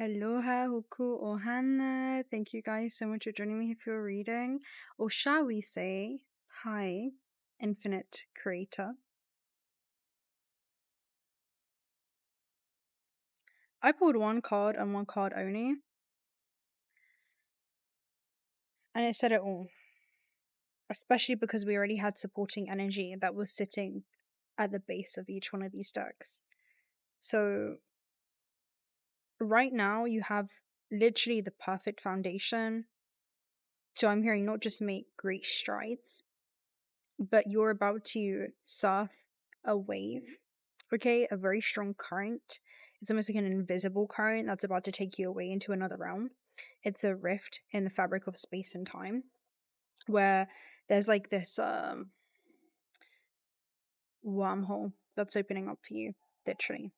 𝓬𝓫𝓻𝓭 Thank you guys so much for joining me for your reading. Or shall we say, hi, infinite creator. I pulled one card and one card only. And it said it all. Especially because we already had supporting energy that was sitting at the base of each one of these decks. So right now you have literally the perfect foundation. So I'm hearing not just make great strides, but you're about to surf a wave, okay? A very strong current. It's almost like an invisible current that's about to take you away into another realm. It's a rift in the fabric of space and time, where there's like this wormhole that's opening up for you, literally.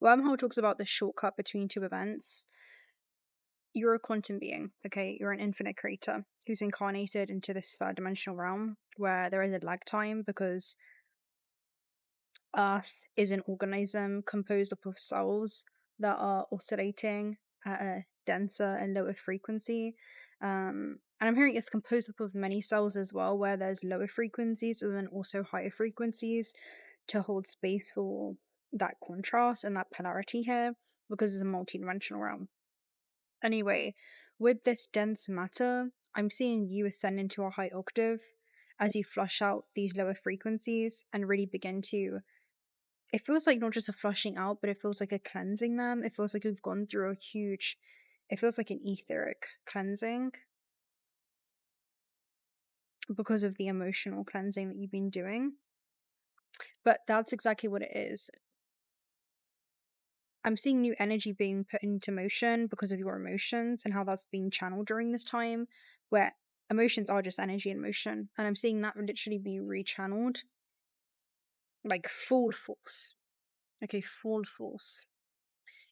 Wormhole talks about the shortcut between two events. You're a quantum being, okay? You're an infinite creator who's incarnated into this third dimensional realm where there is a lag time because Earth is an organism composed of cells that are oscillating at a denser and lower frequency. And I'm hearing it's composed of many cells as well, where there's lower frequencies and then also higher frequencies to hold space for that contrast and that polarity here, because it's a multidimensional realm. Anyway, with this dense matter, I'm seeing you ascend into a high octave as you flush out these lower frequencies and really begin to. It feels like not just a flushing out, but it feels like a cleansing them. It feels like we've gone through it feels like an etheric cleansing because of the emotional cleansing that you've been doing. But that's exactly what it is. I'm seeing new energy being put into motion because of your emotions and how that's being channeled during this time, where emotions are just energy in motion. And I'm seeing that literally be rechanneled, like full force. Okay, full force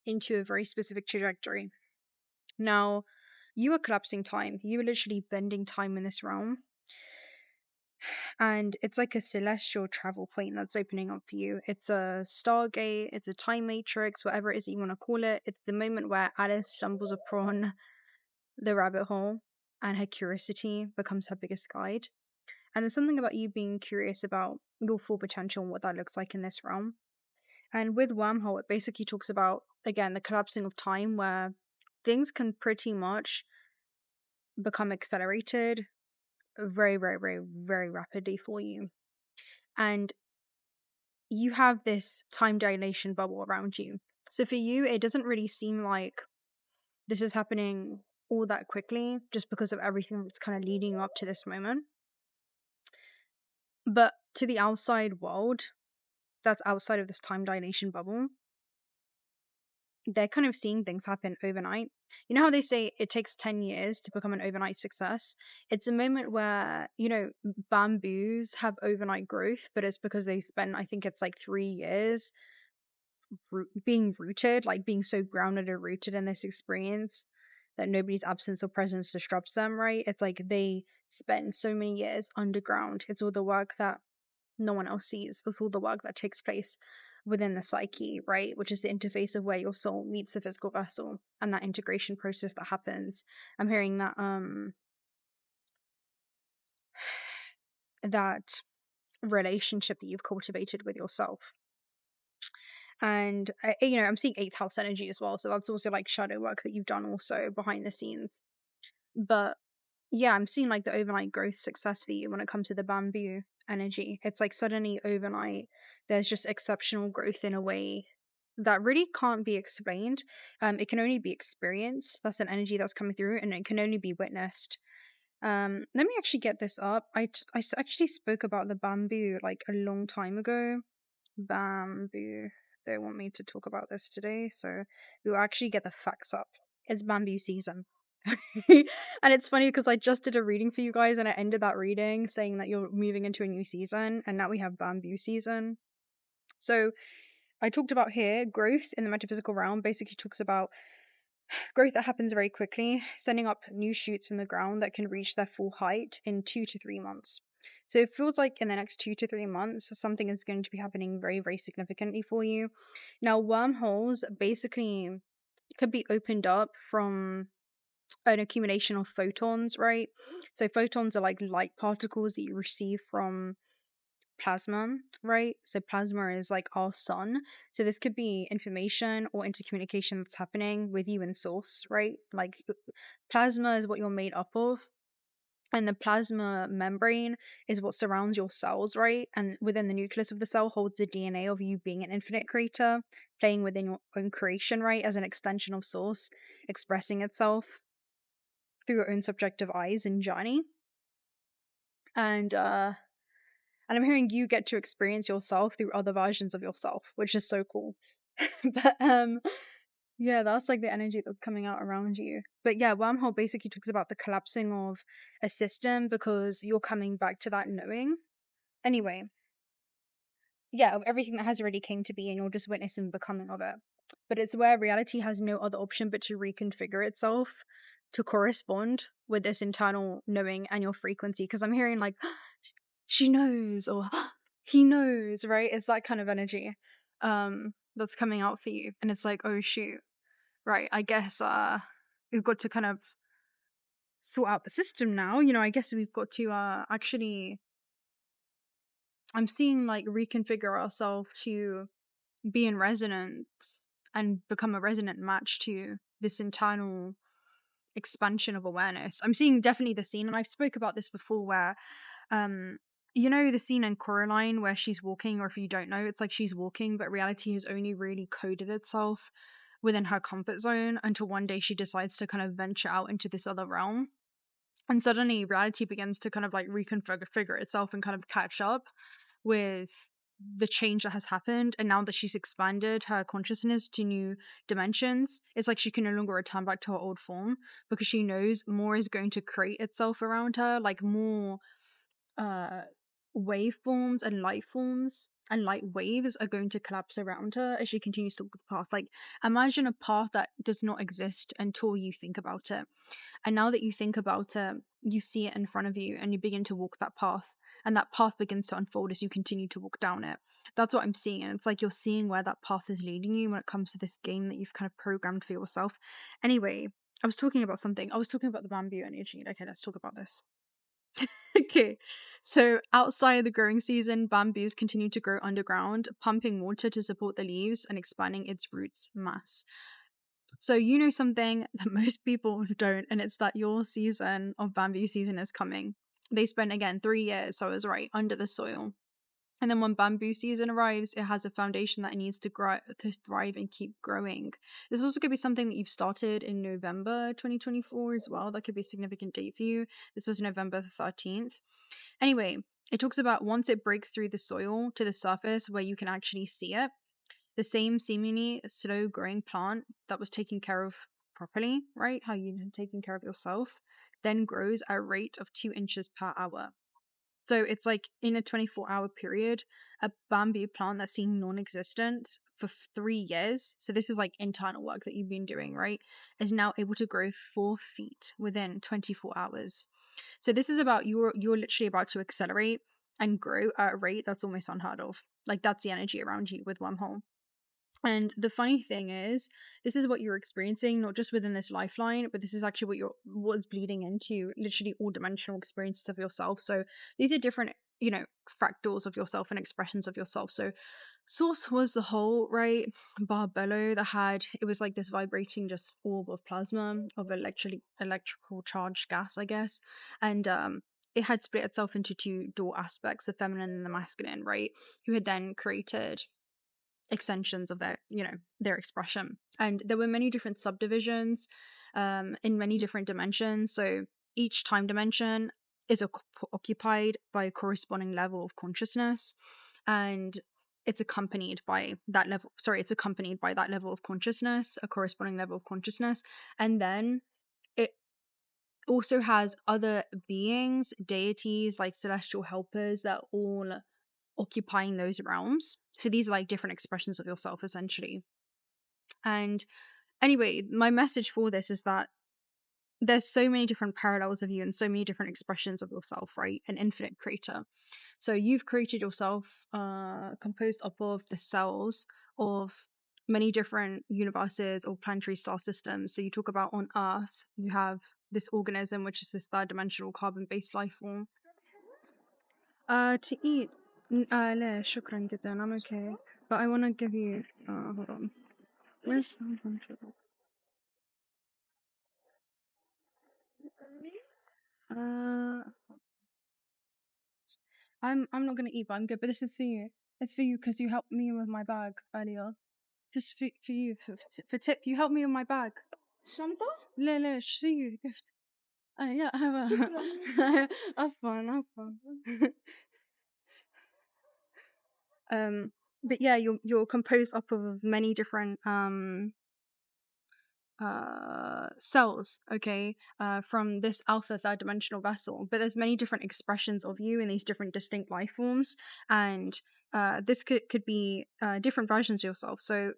into a very specific trajectory. Now, you are collapsing time. You are literally bending time in this realm. And it's like a celestial travel point that's opening up for you. It's a stargate, it's a time matrix, whatever it is that you want to call it. It's the moment where Alice stumbles upon the rabbit hole and her curiosity becomes her biggest guide. And there's something about you being curious about your full potential and what that looks like in this realm. And with Wormhole, it basically talks about, again, the collapsing of time where things can pretty much become accelerated very, very, very, very rapidly for you. And you have this time dilation bubble around you. So for you, it doesn't really seem like this is happening all that quickly just because of everything that's kind of leading up to this moment. But to the outside world, that's outside of this time dilation bubble, they're kind of seeing things happen overnight. You know how they say it takes 10 years to become an overnight success? It's a moment where, bamboos have overnight growth, but it's because they spend, I think it's like 3 years being rooted, like being so grounded and rooted in this experience that nobody's absence or presence disrupts them, right? It's like they spend so many years underground. It's all the work that no one else sees. It's all the work that takes place within the psyche, right? Which is the interface of where your soul meets the physical vessel and that integration process that happens. I'm hearing that that relationship that you've cultivated with yourself. And I'm seeing 8th house energy as well, so that's also like shadow work that you've done also behind the scenes. But yeah, I'm seeing like the overnight growth success for you when it comes to the bamboo energy. It's like suddenly overnight there's just exceptional growth in a way that really can't be explained. It can only be experienced. That's an energy that's coming through, and it can only be witnessed. Let me actually get this up. I actually spoke about the bamboo like a long time ago. Bamboo. They want me to talk about this today, so we'll actually get the facts up. It's bamboo season. And it's funny because I just did a reading for you guys and I ended that reading saying that you're moving into a new season, and now we have bamboo season. So I talked about here growth in the metaphysical realm basically talks about growth that happens very quickly, sending up new shoots from the ground that can reach their full height in 2 to 3 months. So it feels like in the next 2 to 3 months, something is going to be happening very, very significantly for you. Now, wormholes basically could be opened up from an accumulation of photons, right? So photons are like light particles that you receive from plasma, right? So plasma is like our sun. So this could be information or intercommunication that's happening with you and source, right? Like plasma is what you're made up of. And the plasma membrane is what surrounds your cells, right? And within the nucleus of the cell holds the DNA of you being an infinite creator, playing within your own creation, right? As an extension of source, expressing itself through your own subjective eyes and journey. And I'm hearing you get to experience yourself through other versions of yourself, which is so cool. But yeah, that's like the energy that's coming out around you. But yeah, wormhole basically talks about the collapsing of a system because you're coming back to that knowing. Anyway, yeah, of everything that has already came to be, and you're just witnessing the becoming of it. But it's where reality has no other option but to reconfigure itself to correspond with this internal knowing and your frequency. Because I'm hearing like, she knows, or he knows, right? It's that kind of energy that's coming out for you. And it's like, oh shoot, right, I guess we've got to kind of sort out the system now. I guess we've got to actually, I'm seeing like reconfigure ourselves to be in resonance and become a resonant match to this internal expansion of awareness. I'm seeing definitely the scene, and I've spoke about this before, where the scene in Coraline where she's walking, or if you don't know, it's like she's walking, but reality has only really coded itself within her comfort zone until one day she decides to kind of venture out into this other realm. And suddenly reality begins to kind of like reconfigure itself and kind of catch up with the change that has happened. And now that she's expanded her consciousness to new dimensions, it's like she can no longer return back to her old form, because she knows more is going to create itself around her, like more waveforms and light forms and light waves are going to collapse around her as she continues to walk the path. Like, imagine a path that does not exist until you think about it. And now that you think about it, you see it in front of you and you begin to walk that path. And that path begins to unfold as you continue to walk down it. That's what I'm seeing. And it's like you're seeing where that path is leading you when it comes to this game that you've kind of programmed for yourself. Anyway, I was talking about something. I was talking about the bamboo energy. Okay, let's talk about this. Okay, so outside the growing season, bamboos continue to grow underground, pumping water to support the leaves and expanding its roots mass. So you know something that most people don't, and it's that your season of bamboo season is coming. They spent, again, 3 years, so I was right, under the soil. And then when bamboo season arrives, it has a foundation that it needs to grow, to thrive and keep growing. This also could be something that you've started in November 2024 as well. That could be a significant date for you. This was November the 13th. Anyway, it talks about once it breaks through the soil to the surface where you can actually see it, the same seemingly slow growing plant that was taken care of properly, right? How you're taking care of yourself, then grows at a rate of 2 inches per hour. So it's like in a 24-hour period, a bamboo plant that seemed non-existent for 3 years, so this is like internal work that you've been doing, right, is now able to grow 4 feet within 24 hours. So this is about you're literally about to accelerate and grow at a rate that's almost unheard of. Like, that's the energy around you with wormhole. And the funny thing is, this is what you're experiencing, not just within this lifeline, but this is actually what's bleeding into literally all dimensional experiences of yourself. So these are different, fractals of yourself and expressions of yourself. So source was the whole, right, barbello that had, it was like this vibrating just orb of plasma, of electrical charged gas, I guess. And it had split itself into 2 dual aspects, the feminine and the masculine, right, who had then created extensions of their expression. And there were many different subdivisions in many different dimensions. So each time dimension is occupied by a corresponding level of consciousness, and it's accompanied by that level of consciousness, a corresponding level of consciousness. And then it also has other beings, deities, like celestial helpers, that all occupying those realms. So these are like different expressions of yourself, essentially. And anyway, my message for this is that there's so many different parallels of you and so many different expressions of yourself, right? An infinite creator. So you've created yourself composed up of the cells of many different universes or planetary star systems. So you talk about on Earth, you have this organism, which is this third-dimensional carbon-based life form. To eat, لا شكرا جدا, I'm okay. But I want to give you, hold on. Where's I'm not gonna eat, but I'm good. But this is for you. It's for you because you helped me with my bag earlier. Just for you, for tip. You helped me with my bag. شنطة؟ لا see you gift. Yeah, I have a. شكرا. Have fun. But yeah, you're composed up of many different cells, okay, from this alpha third dimensional vessel, but there's many different expressions of you in these different distinct life forms, and this could be different versions of yourself. So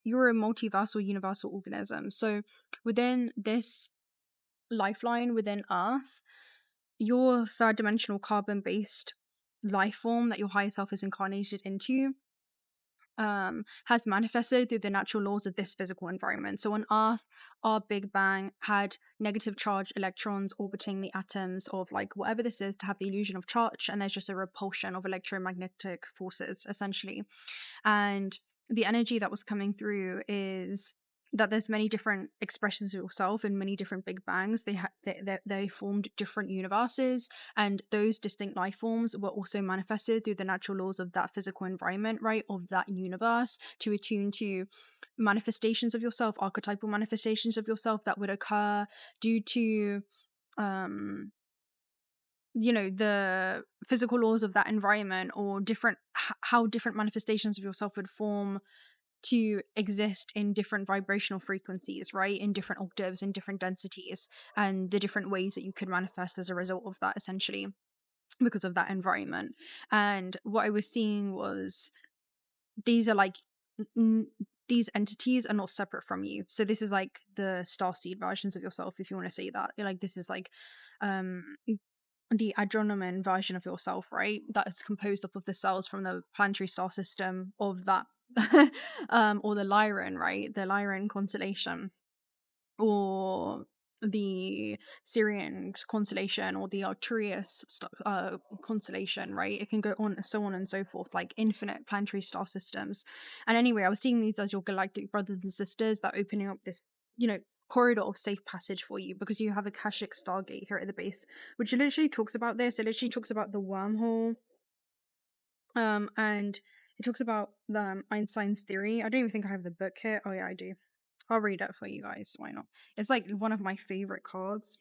you're a multiversal universal organism. So within this lifeline within Earth, your third dimensional carbon based life form that your higher self is incarnated into has manifested through the natural laws of this physical environment. So on Earth, our Big Bang had negative charged electrons orbiting the atoms of like whatever this is to have the illusion of charge, and there's just a repulsion of electromagnetic forces essentially. And the energy that was coming through is that there's many different expressions of yourself and many different big bangs. They formed different universes, and those distinct life forms were also manifested through the natural laws of that physical environment, right, of that universe, to attune to manifestations of yourself, archetypal manifestations of yourself that would occur due to the physical laws of that environment, or different how different manifestations of yourself would form to exist in different vibrational frequencies, right, in different octaves, in different densities, and the different ways that you could manifest as a result of that, essentially, because of that environment. And what I was seeing was these are like these entities are not separate from you. So this is like the starseed versions of yourself, if you want to say that. Like this is like the 𝓬𝓸𝓻𝓵 version of yourself, right? That is composed up of the cells from the planetary star system of that, or the 𝓬𝓪𝓻, right? The 𝓬𝓬𝓻 constellation, or the Syrian constellation, or the Arcturus constellation, right? It can go on and so forth, like infinite planetary star systems. And anyway, I was seeing these as your galactic brothers and sisters that are opening up this, corridor of safe passage for you, because you have a akashic stargate here at the base, which literally talks about this. It literally talks about the wormhole, and it talks about Einstein's theory. I don't even think I have the book here. Oh yeah, I do. I'll read it for you guys. Why not? It's like one of my favorite cards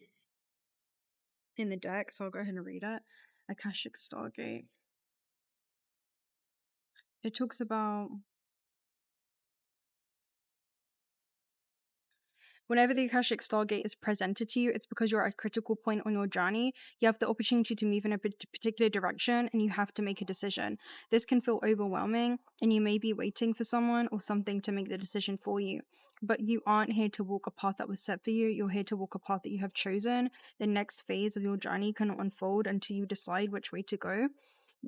in the deck, so I'll go ahead and read it. Akashic Stargate. It talks about whenever the Akashic Stargate is presented to you, it's because you're at a critical point on your journey. You have the opportunity to move in a particular direction, and you have to make a decision. This can feel overwhelming, and you may be waiting for someone or something to make the decision for you. But you aren't here to walk a path that was set for you. You're here to walk a path that you have chosen. The next phase of your journey cannot unfold until you decide which way to go.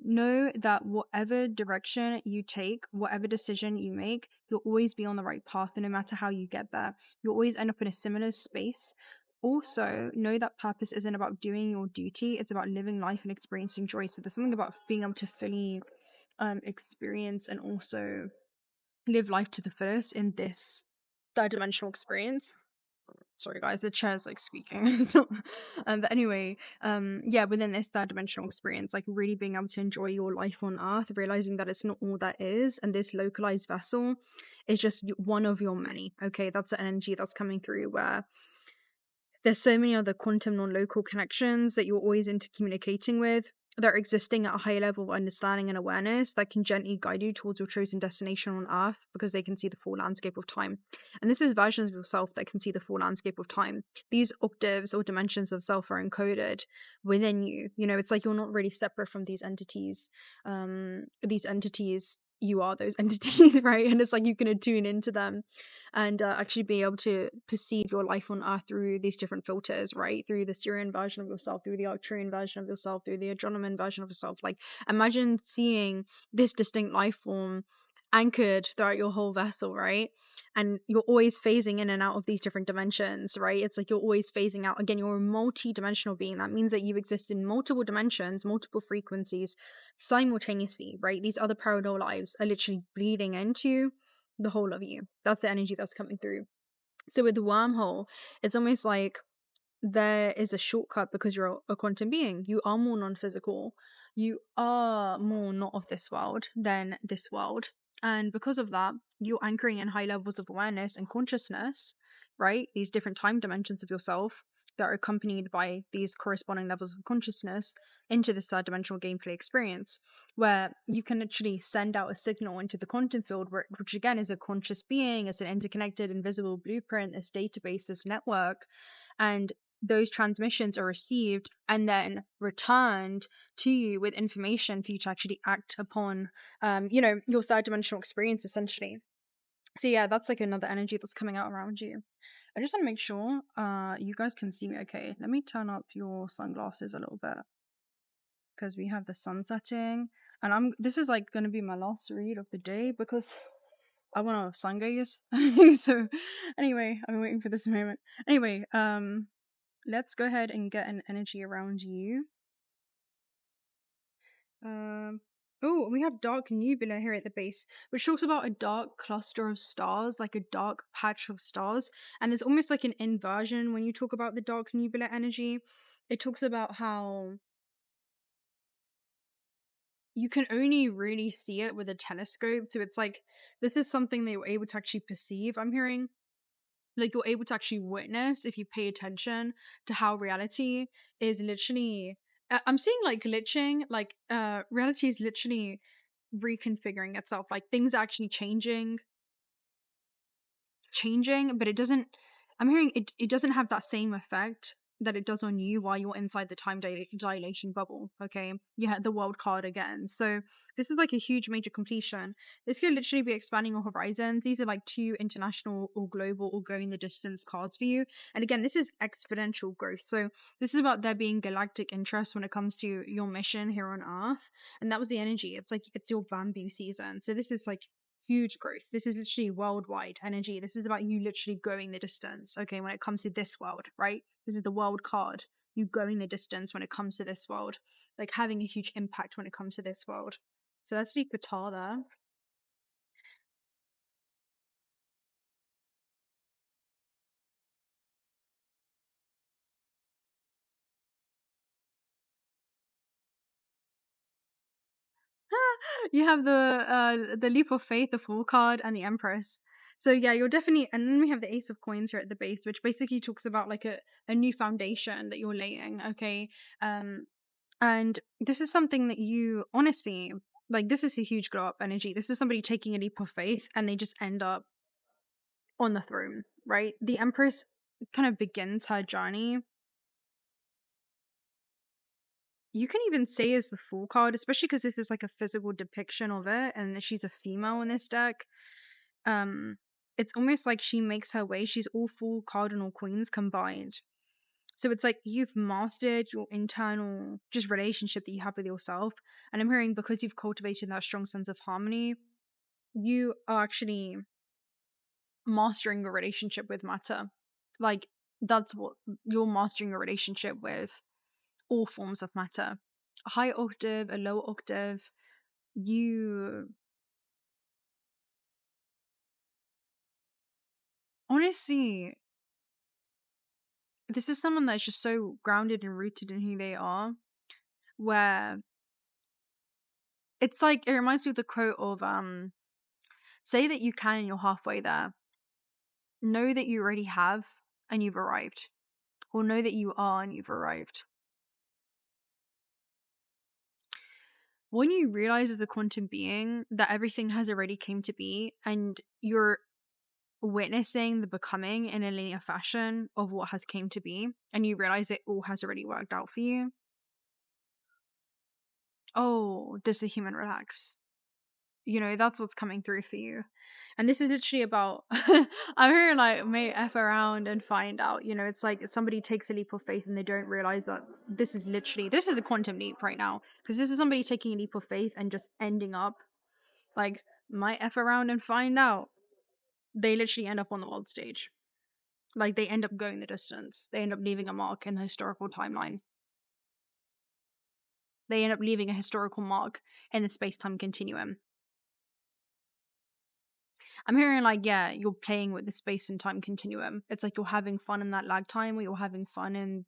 Know that whatever direction you take, whatever decision you make, you'll always be on the right path, and no matter how you get there, you'll always end up in a similar space. Also, know that purpose isn't about doing your duty, it's about living life and experiencing joy. So there's something about being able to fully experience and also live life to the fullest in this third dimensional experience. Sorry guys, the chair's like squeaking. But anyway, within this third dimensional experience, like really being able to enjoy your life on Earth, realizing that it's not all that is, and this localized vessel is just one of your many. Okay, that's the energy that's coming through, where there's so many other quantum non-local connections that you're always intercommunicating with, that are existing at a higher level of understanding and awareness, that can gently guide you towards your chosen destination on Earth, because they can see the full landscape of time. And this is versions of yourself that can see the full landscape of time. These octaves or dimensions of self are encoded within you. It's like you're not really separate from these entities. These entities you are those entities, right? And it's like you can attune into them and actually be able to perceive your life on earth through these different filters, right? Through the Syrian version of yourself, through the Arcturian version of yourself, through the Andromedan version of yourself. Like, imagine seeing this distinct life form anchored throughout your whole vessel, right? And you're always phasing in and out of these different dimensions, right? It's like you're always phasing out. Again, you're a multi-dimensional being. That means that you exist in multiple dimensions, multiple frequencies simultaneously, right? These other parallel lives are literally bleeding into the whole of you. That's the energy that's coming through. So with the wormhole, it's almost like there is a shortcut because you're a quantum being. You are more non-physical. You are more not of this world than this world. And because of that, you're anchoring in high levels of awareness and consciousness, right? These different time dimensions of yourself that are accompanied by these corresponding levels of consciousness into this third dimensional gameplay experience, where you can actually send out a signal into the quantum field, which again is a conscious being, it's an interconnected, invisible blueprint, this database, this network. And those transmissions are received and then returned to you with information for you to actually act upon, your third dimensional experience, essentially. So yeah, that's like another energy that's coming out around you. I just want to make sure you guys can see me okay. Let me turn up your sunglasses a little bit because we have the sun setting, and this is like going to be my last read of the day because I want to sun gaze. So anyway, I've been waiting for this moment. Anyway, let's go ahead and get an energy around you. Oh, we have dark nebula here at the base, which talks about a dark cluster of stars, like a dark patch of stars. And there's almost like an inversion when you talk about the dark nebula energy. It talks about how you can only really see it with a telescope. So it's like, this is something they were able to actually perceive, I'm hearing. Like, you're able to actually witness if you pay attention to how reality is literally I'm seeing like glitching, like reality is literally reconfiguring itself, like things are actually changing, but it doesn't, I'm hearing it doesn't have that same effect that it does on you while you're inside the time dilation bubble. Okay, you had the world card again, so this is like a huge major completion. This could literally be expanding your horizons. These are like 2 international or global or going the distance cards for you, and again, this is exponential growth. So this is about there being galactic interest when it comes to your mission here on Earth, and that was the energy. It's like it's your bamboo season, so this is like huge growth. This is literally worldwide energy. This is about you literally going the distance, okay, when it comes to this world, right? This is the world card. You going the distance when it comes to this world, like having a huge impact when it comes to this world. So that's the guitar there. You have the leap of faith, the Fool card, and the Empress. So yeah, you're definitely, and then we have the Ace of Coins here at the base, which basically talks about like a new foundation that you're laying, okay? And this is something that you honestly, like, this is a huge glow up energy. This is somebody taking a leap of faith and they just end up on the throne, right? The Empress kind of begins her journey. You can even say as the Fool card, especially because this is like a physical depiction of it, and she's a female in this deck. It's almost like she makes her way. She's all 4 cardinal queens combined. So it's like you've mastered your internal just relationship that you have with yourself. And I'm hearing because you've cultivated that strong sense of harmony, you are actually mastering your relationship with matter. Like, that's what you're mastering your relationship with all forms of matter. A high octave, a low octave, you honestly, this is someone that's just so grounded and rooted in who they are, where it's like, it reminds me of the quote of say that you can and you're halfway there. Know that you already have and you've arrived. Or know that you are and you've arrived. When you realize as a quantum being that everything has already came to be and you're witnessing the becoming in a linear fashion of what has came to be, and you realize it all has already worked out for you, oh, does the human relax? that's what's coming through for you. And this is literally about I'm hearing like may F around and find out. It's like somebody takes a leap of faith and they don't realize that this is a quantum leap right now. Because this is somebody taking a leap of faith and just ending up like might F around and find out. They literally end up on the world stage. Like they end up going the distance. They end up leaving a mark in the historical timeline. They end up leaving a historical mark in the space-time continuum. I'm hearing like, yeah, you're playing with the space and time continuum. It's like you're having fun in that lag time, or you're having fun in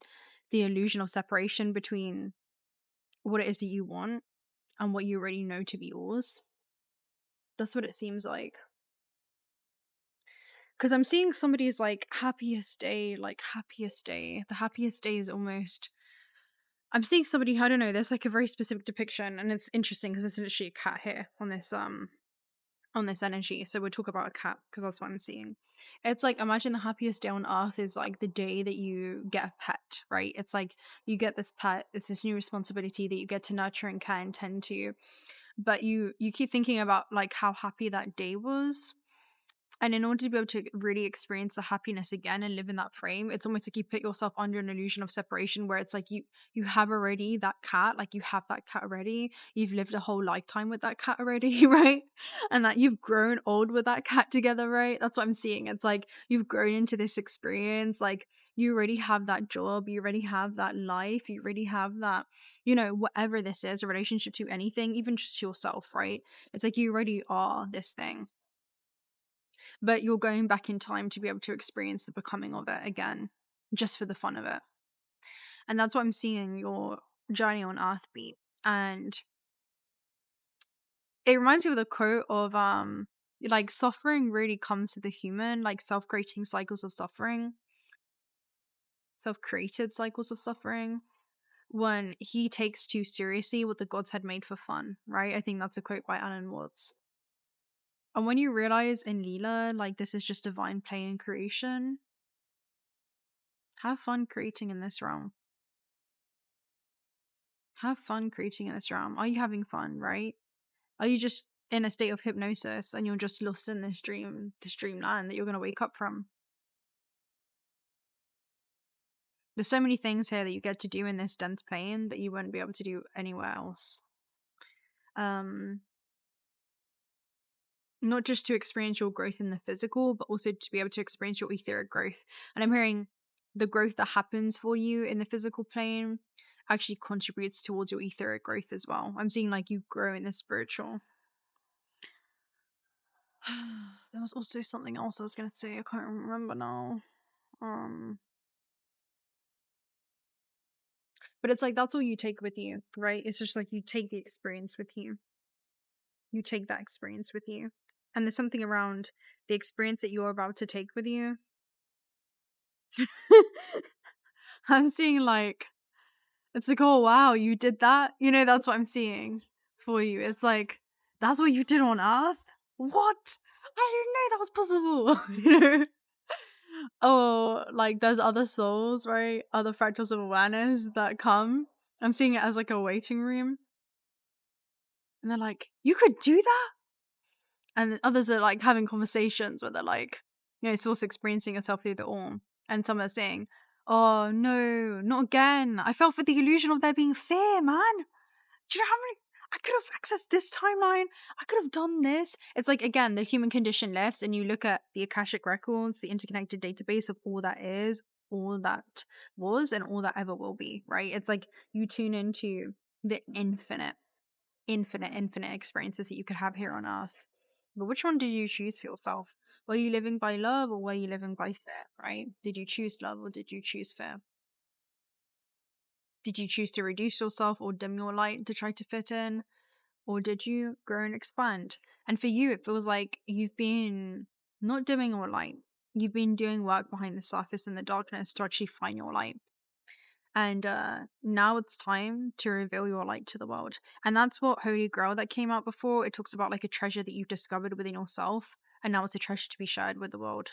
the illusion of separation between what it is that you want and what you already know to be yours. That's what it seems like. Because I'm seeing somebody's like happiest day. The happiest day is almost. I'm seeing somebody, I don't know, there's like a very specific depiction, and it's interesting because there's literally a cat here on this energy. So we'll talk about a cat because that's what I'm seeing. It's like, imagine the happiest day on earth is like the day that you get a pet, right? It's like you get this pet, it's this new responsibility that you get to nurture and care and tend to, but you keep thinking about like how happy that day was. And in order to be able to really experience the happiness again and live in that frame, it's almost like you put yourself under an illusion of separation, where it's like you have already that cat, like you have that cat already. You've lived a whole lifetime with that cat already, right? And that you've grown old with that cat together, right? That's what I'm seeing. It's like you've grown into this experience. Like you already have that job, you already have that life, you already have that, whatever this is, a relationship to anything, even just to yourself, right? It's like you already are this thing. But you're going back in time to be able to experience the becoming of it again, just for the fun of it. And that's what I'm seeing your journey on Earth be. And it reminds me of the quote of like suffering really comes to the human, like self-created cycles of suffering, when he takes too seriously what the gods had made for fun, right? I think that's a quote by Alan Watts. And when you realize in Leela, like this is just divine play and creation, have fun creating in this realm. Have fun creating in this realm. Are you having fun, right? Are you just in a state of hypnosis and you're just lost in this dreamland that you're going to wake up from? There's so many things here that you get to do in this dense plane that you wouldn't be able to do anywhere else. Not just to experience your growth in the physical, but also to be able to experience your etheric growth. And I'm hearing the growth that happens for you in the physical plane actually contributes towards your etheric growth as well. I'm seeing like you grow in the spiritual. There was also something else I was gonna say. I can't remember now. But it's like that's all you take with you, right? It's just like you take the experience with you. You take that experience with you. And there's something around the experience that you're about to take with you. I'm seeing like, it's like, oh wow, you did that. That's what I'm seeing for you. It's like, that's what you did on Earth? What? I didn't know that was possible. Oh, like there's other souls, right? Other fractals of awareness that come. I'm seeing it as like a waiting room. And they're like, you could do that? And others are like having conversations where they're like, it's also experiencing yourself through the all. And some are saying, oh no, not again. I fell for the illusion of there being fear, man. Do you know how many? I could have accessed this timeline. I could have done this. It's like, again, the human condition lifts and you look at the akashic records, the interconnected database of all that is, all that was, and all that ever will be, right? It's like you tune into the infinite experiences that you could have here on Earth. But which one did you choose for yourself? Were you living by love or were you living by fear, right? Did you choose love or did you choose fear? Did you choose to reduce yourself or dim your light to try to fit in? Or did you grow and expand? And for you, it feels like you've been not dimming your light. You've been doing work behind the surface in the darkness to actually find your light. And now it's time to reveal your light to the world. And that's what Holy Grail that came out before. It talks about like a treasure that you've discovered within yourself. And now it's a treasure to be shared with the world.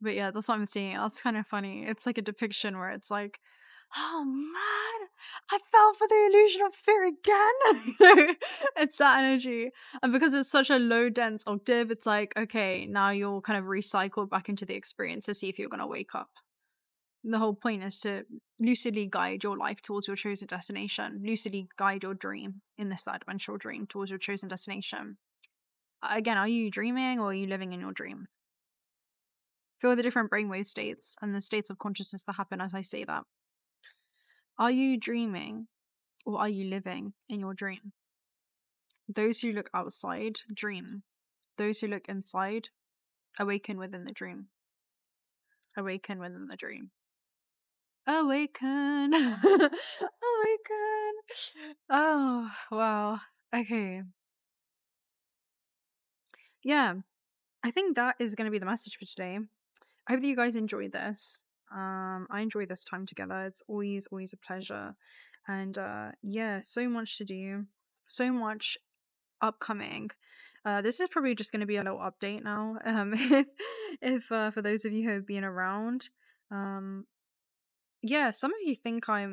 But yeah, that's what I'm seeing. That's kind of funny. It's like a depiction where it's like, oh man, I fell for the illusion of fear again. It's that energy. And because it's such a low dense octave, it's like, okay, now you're kind of recycled back into the experience to see if you're going to wake up. The whole point is to lucidly guide your life towards your chosen destination, lucidly guide your dream in this third dimensional dream towards your chosen destination. Again, are you dreaming or are you living in your dream? Feel the different brainwave states and the states of consciousness that happen as I say that. Are you dreaming or are you living in your dream? Those who look outside dream. Those who look inside awaken within the dream. Awaken within the dream. Awaken. Awaken. Oh, wow. Okay. Yeah, I think that is going to be the message for today. I hope that you guys enjoyed this. I enjoy this time together. It's always a pleasure. And yeah, so much to do. So much upcoming. This is probably just going to be a little update now. If for those of you who have been around, yeah, some of you think I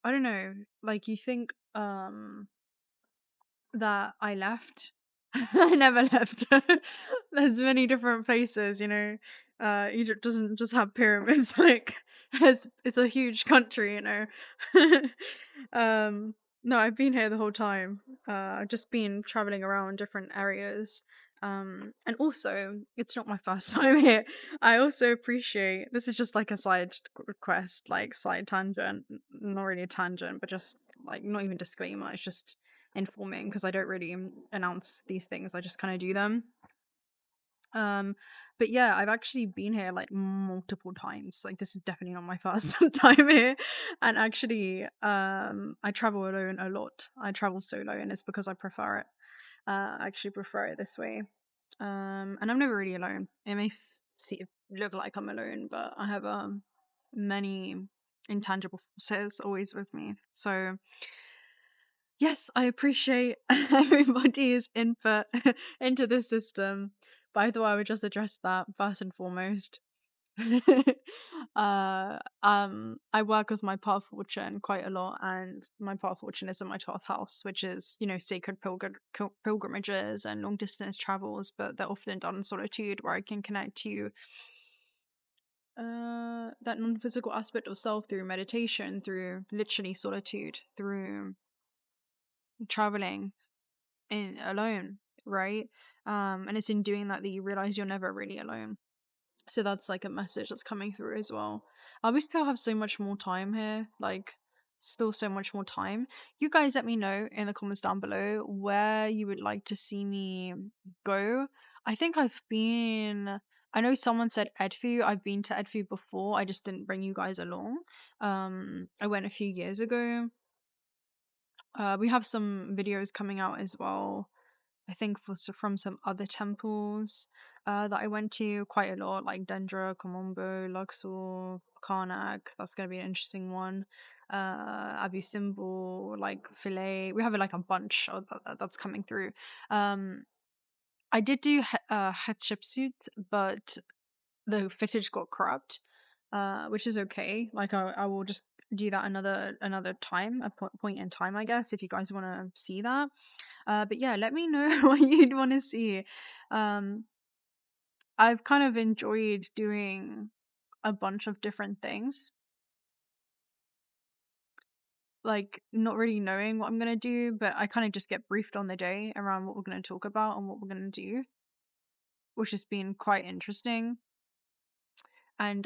don't know, like you think that I left. I never left. There's many different places, you know. Egypt doesn't just have pyramids, like it's a huge country, you know. No, I've been here the whole time. I've just been traveling around different areas. And also it's not my first time here. I also appreciate this is just like a side quest, like side tangent, not really a tangent, but just like not even disclaimer, it's just informing because I don't really announce these things, I just kind of do them. But yeah, I've actually been here like multiple times. Like this is definitely not my first time here. And actually, I travel alone a lot. I travel solo, and it's because I prefer it. I actually prefer it this way. And I'm never really alone. It may look like I'm alone, but I have many intangible forces always with me. So yes, I appreciate everybody's input into the system. By the way, I would just address that first and foremost. I work with my path fortune quite a lot, and my path fortune is in my 12th house, which is, you know, sacred pilgrimages and long distance travels, but they're often done in solitude, where I can connect to that non-physical aspect of self through meditation, through literally solitude, through traveling in alone, right? And it's in doing that you realize you're never really alone. So that's like a message that's coming through as well. We still have so much more time here, like still so much more time. You guys let me know in the comments down below where you would like to see me go. I think I know someone said Edfu. I've been to Edfu before. I just didn't bring you guys along. I went a few years ago. We have some videos coming out as well. I think from some other temples that I went to quite a lot, like 𝓲𝓬𝓻𝓵, 𝓬𝓪𝓵, Karnak. That's gonna be an interesting one. Abu Simbel, like Filet. We have like a bunch that's coming through. I did do Hatshepsut, but the footage got corrupt, which is okay. Like I will just do that another time, point in time, I guess, if you guys want to see that. But yeah, let me know what you'd want to see. I've kind of enjoyed doing a bunch of different things, like not really knowing what I'm gonna do, but I kind of just get briefed on the day around what we're gonna talk about and what we're gonna do, which has been quite interesting. And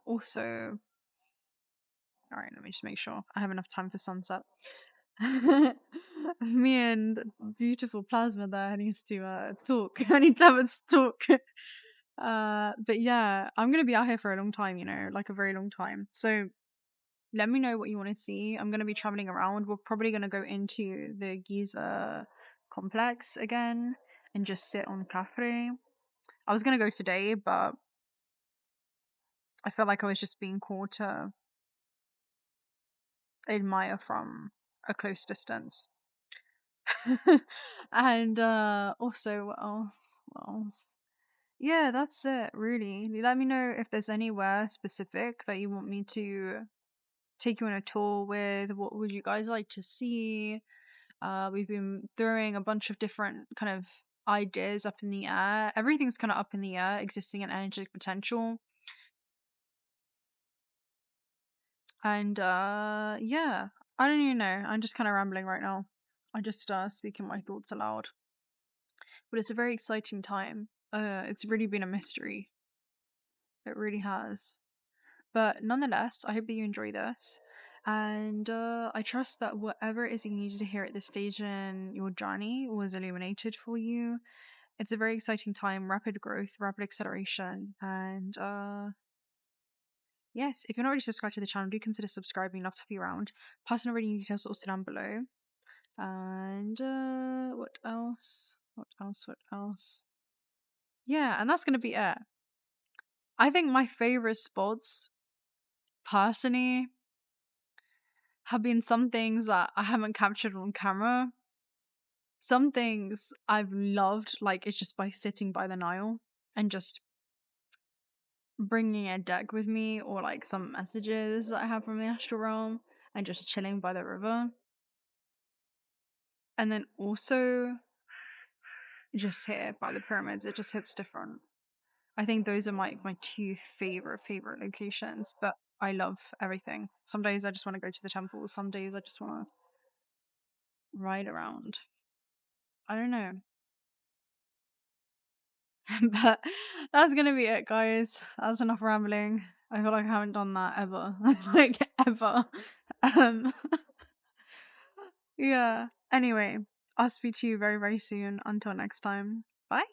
also, all right, let me just make sure I have enough time for sunset. Me and beautiful plasma there needs to talk. I need to have a talk. But yeah, I'm gonna be out here for a long time, you know, like a very long time. So let me know what you want to see. I'm gonna be traveling around. We're probably gonna go into the Giza complex again and just sit on 𝓬𝓫. I was gonna go today, but I felt like I was just being called to admire from a close distance. And also what else? Yeah, that's it really. Let me know if there's anywhere specific that you want me to take you on a tour with. What would you guys like to see? We've been throwing a bunch of different kind of ideas up in the air. Everything's kind of up in the air, existing and energetic potential. And yeah, I don't even know. I'm just kind of rambling right now. I'm just speaking my thoughts aloud. But it's a very exciting time. It's really been a mystery. It really has. But nonetheless, I hope that you enjoy this. And I trust that whatever it is you needed to hear at this stage in your journey was illuminated for you. It's a very exciting time, rapid growth, rapid acceleration, and yes, if you're not already subscribed to the channel, do consider subscribing. Love to have you around. Personal reading details are also down below. And what else? What else? Yeah, and that's gonna be it. I think my favorite spots, personally, have been some things that I haven't captured on camera. Some things I've loved, like it's just by sitting by the Nile and just bringing a deck with me, or like some messages that I have from the astral realm and just chilling by the river. And then also just here by the pyramids, it just hits different. I think those are my two favorite locations, but I love everything. Some days I just want to go to the temples, some days I just want to ride around. I don't know. But that's gonna be it, guys. That's enough rambling. I feel like I haven't done that ever. Like, ever. Yeah. Anyway, I'll speak to you very, very soon. Until next time. Bye.